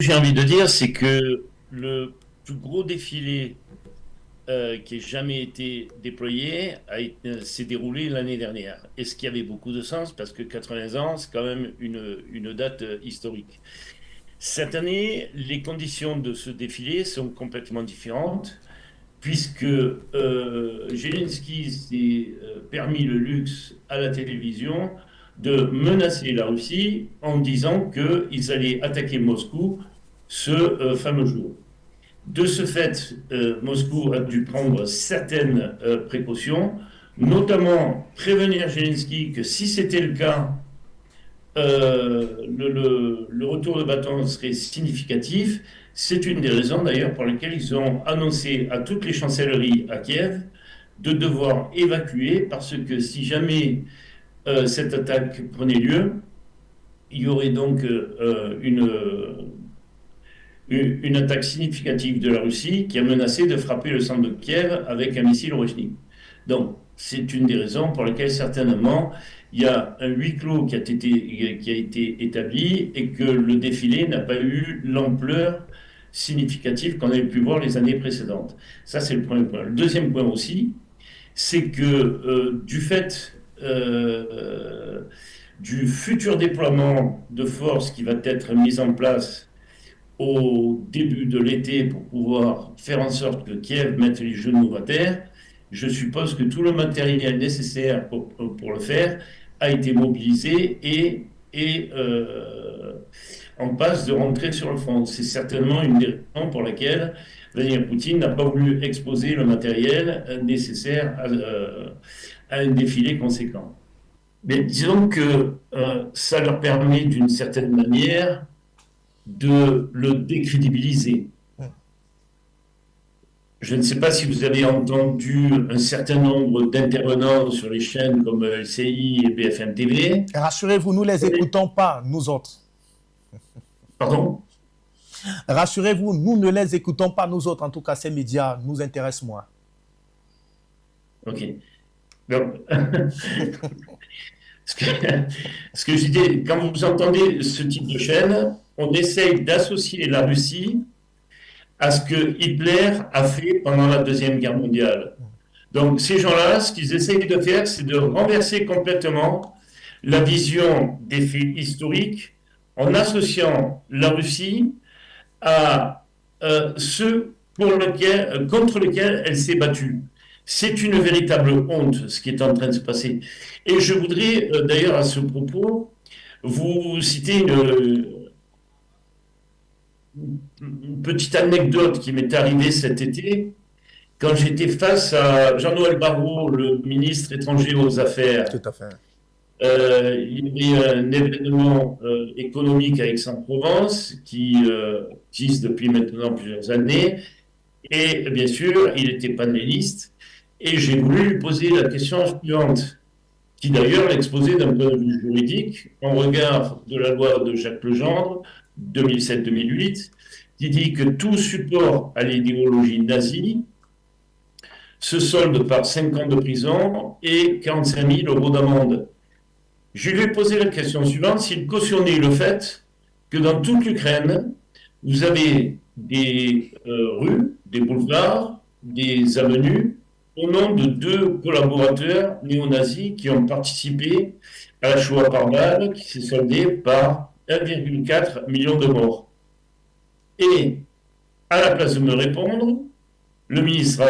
J'ai envie de dire, c'est que le plus gros défilé qui ait jamais été déployé s'est déroulé l'année dernière. Et ce qui avait beaucoup de sens, parce que 80 ans, c'est quand même une date historique. Cette année, les conditions de ce défilé sont complètement différentes, puisque Zelensky s'est permis le luxe à la télévision de menacer la Russie en disant qu'ils allaient attaquer Moscou ce fameux jour. De ce fait, Moscou a dû prendre certaines précautions, notamment prévenir Zelensky que si c'était le cas, le retour de bâton serait significatif. C'est une des raisons d'ailleurs pour lesquelles ils ont annoncé à toutes les chancelleries à Kiev de devoir évacuer parce que si jamais cette attaque prenait lieu, il y aurait donc une attaque significative de la Russie qui a menacé de frapper le centre de Kiev avec un missile Rojnik. Donc, c'est une des raisons pour lesquelles certainement il y a un huis clos qui a été établi et que le défilé n'a pas eu l'ampleur significative qu'on avait pu voir les années précédentes. Ça, c'est le premier point. Le deuxième point aussi, c'est que du fait du futur déploiement de forces qui va être mis en place au début de l'été pour pouvoir faire en sorte que Kiev mette les genoux à terre, je suppose que tout le matériel nécessaire pour le faire a été mobilisé et en passe de rentrer sur le front. C'est certainement une des raisons pour laquelle Vladimir Poutine n'a pas voulu exposer le matériel nécessaire à un défilé conséquent. Mais disons que ça leur permet d'une certaine manière de le décrédibiliser. Je ne sais pas si vous avez entendu un certain nombre d'intervenants sur les chaînes comme LCI et BFM TV. Rassurez-vous, nous ne les écoutons pas, nous autres. Pardon? Rassurez-vous, nous ne les écoutons pas, nous autres. En tout cas, ces médias nous intéressent moins. Ok. Donc, ce que, ce que je disais, quand vous entendez ce type de chaîne, on essaye d'associer la Russie à ce que Hitler a fait pendant la Deuxième Guerre mondiale. Donc ces gens-là, ce qu'ils essayent de faire, c'est de renverser complètement la vision des faits historiques en associant la Russie à ceux contre lesquels elle s'est battue. C'est une véritable honte ce qui est en train de se passer. Et je voudrais d'ailleurs à ce propos vous citer une petite anecdote qui m'est arrivée cet été quand j'étais face à Jean-Noël Barrot, le ministre étranger aux Affaires. Tout à fait. Il y avait un événement économique à Aix-en-Provence qui existe depuis maintenant plusieurs années. Et bien sûr, il était panéliste. Et j'ai voulu lui poser la question suivante, qui d'ailleurs l'exposait d'un point de vue juridique, en regard de la loi de Jacques Legendre, 2007-2008, qui dit que tout support à l'idéologie nazie se solde par 5 ans de prison et 45 000 euros d'amende. Je lui ai posé la question suivante, s'il cautionnait le fait que dans toute l'Ukraine, vous avez des rues, des boulevards, des avenues, au nom de 2 collaborateurs néo-nazis qui ont participé à la Shoah par balle, qui s'est soldée par 1,4 million de morts. Et à la place de me répondre, le ministre,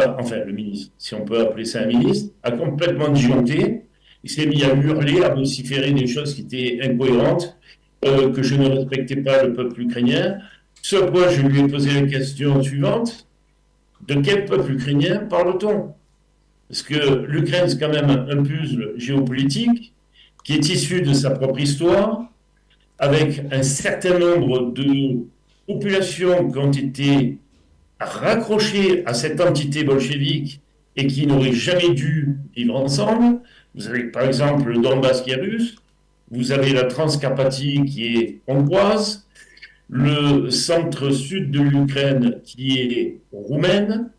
si on peut appeler ça un ministre, a complètement disjoncté. Il s'est mis à hurler, à vociférer des choses qui étaient incohérentes, que je ne respectais pas le peuple ukrainien. Ce à quoi je lui ai posé la question suivante, de quel peuple ukrainien parle-t-on? Parce que l'Ukraine, c'est quand même un puzzle géopolitique qui est issu de sa propre histoire, avec un certain nombre de populations qui ont été raccrochées à cette entité bolchevique et qui n'auraient jamais dû vivre ensemble. Vous avez par exemple le Donbass qui est russe, vous avez la Transcarpathie qui est hongroise, le centre-sud de l'Ukraine qui est roumaine,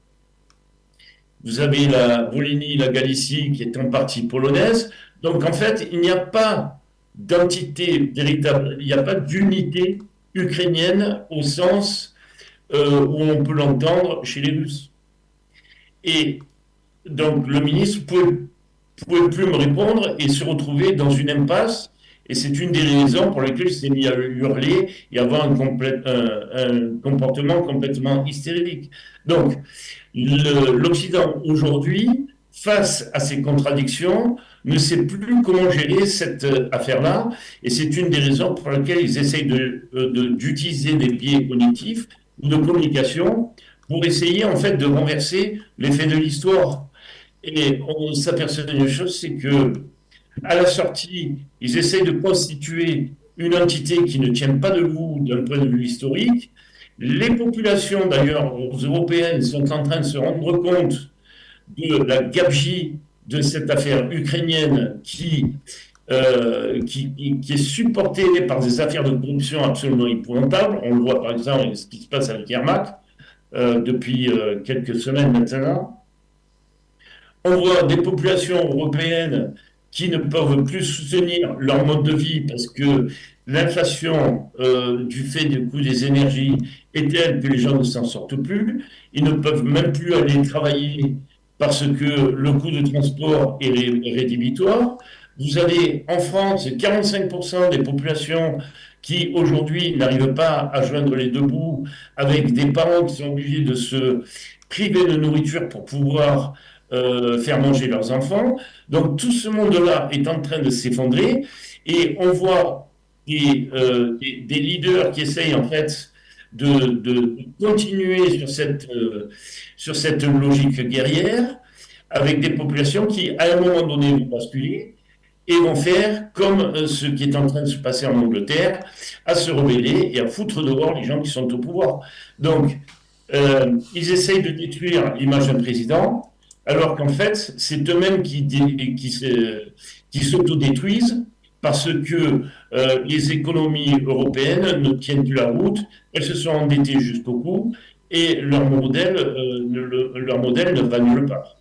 vous avez la Volhynie, la Galicie qui est en partie polonaise. Donc en fait, il n'y a pas d'entité véritable, il n'y a pas d'unité ukrainienne au sens où on peut l'entendre chez les Russes. Et donc le ministre pouvait plus me répondre et se retrouver dans une impasse. Et c'est une des raisons pour lesquelles il s'est mis à hurler et avoir un comportement complètement hystérique. Donc, l'Occident aujourd'hui, face à ces contradictions, ne sait plus comment gérer cette affaire-là. Et c'est une des raisons pour lesquelles ils essayent d'utiliser des biais cognitifs ou de communication pour essayer en fait de renverser l'effet de l'histoire. Et on s'aperçoit d'une chose, c'est que à la sortie, ils essayent de constituer une entité qui ne tient pas debout d'un point de vue historique. Les populations, d'ailleurs, européennes, sont en train de se rendre compte de la gabegie de cette affaire ukrainienne qui est supportée par des affaires de corruption absolument épouvantables. On le voit par exemple ce qui se passe avec Yermak depuis quelques semaines maintenant. On voit des populations européennes qui ne peuvent plus soutenir leur mode de vie parce que l'inflation du fait du coût des énergies est telle que les gens ne s'en sortent plus. Ils ne peuvent même plus aller travailler parce que le coût de transport est rédhibitoire. Vous avez en France 45% des populations qui aujourd'hui n'arrivent pas à joindre les deux bouts, avec des parents qui sont obligés de se priver de nourriture pour pouvoir faire manger leurs enfants. Donc tout ce monde-là est en train de s'effondrer et on voit des leaders qui essayent en fait de continuer sur cette logique guerrière avec des populations qui, à un moment donné, vont basculer et vont faire comme ce qui est en train de se passer en Angleterre, à se rebeller et à foutre dehors les gens qui sont au pouvoir. Donc, ils essayent de détruire l'image d'un président, alors qu'en fait, c'est eux-mêmes qui s'autodétruisent parce que les économies européennes ne tiennent plus la route, elles se sont endettées jusqu'au cou et leur modèle ne va nulle part.